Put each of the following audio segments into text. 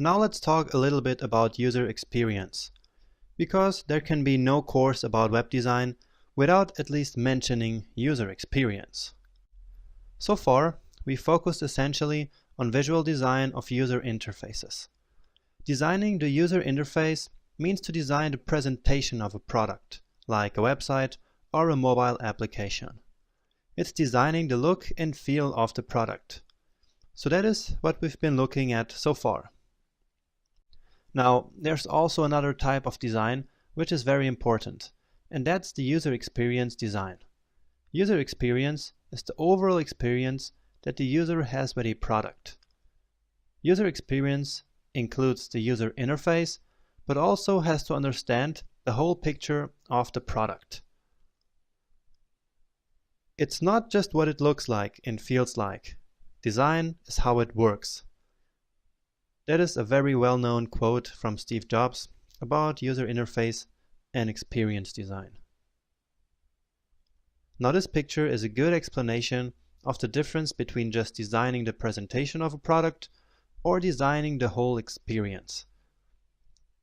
Now let's talk a little bit about user experience, because there can be no course about web design without at least mentioning user experience. So far, we focused essentially on visual design of user interfaces. Designing the user interface means to design the presentation of a product, like a website or a mobile application. It's designing the look and feel of the product. So that is what we've been looking at so far. Now, there's also another type of design which is very important, and that's the user experience design. User experience is the overall experience that the user has with a product. User experience includes the user interface, but also has to understand the whole picture of the product. It's not just what it looks like and feels like. Design is how it works. That is a very well-known quote from Steve Jobs about user interface and experience design. Now this picture is a good explanation of the difference between just designing the presentation of a product or designing the whole experience.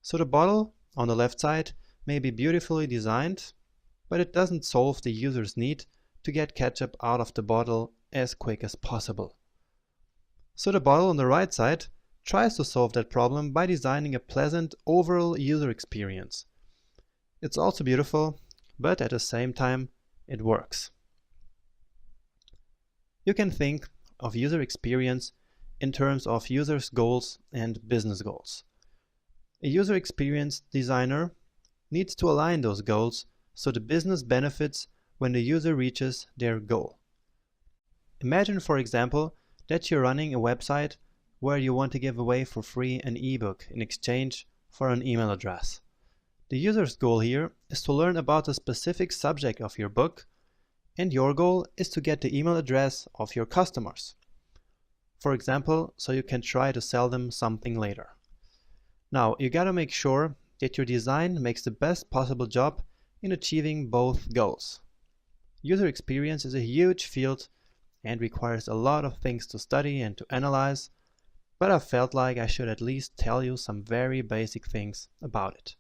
So the bottle on the left side may be beautifully designed, but it doesn't solve the user's need to get ketchup out of the bottle as quick as possible. So the bottle on the right side tries to solve that problem by designing a pleasant overall user experience. It's also beautiful, but at the same time, it works. You can think of user experience in terms of users' goals and business goals. A user experience designer needs to align those goals so the business benefits when the user reaches their goal. Imagine, for example, that you're running a website where you want to give away for free an ebook in exchange for an email address. The user's goal here is to learn about the specific subject of your book, and your goal is to get the email address of your customers. For example, so you can try to sell them something later. Now, you gotta make sure that your design makes the best possible job in achieving both goals. User experience is a huge field and requires a lot of things to study and to analyze, but I felt like I should at least tell you some very basic things about it.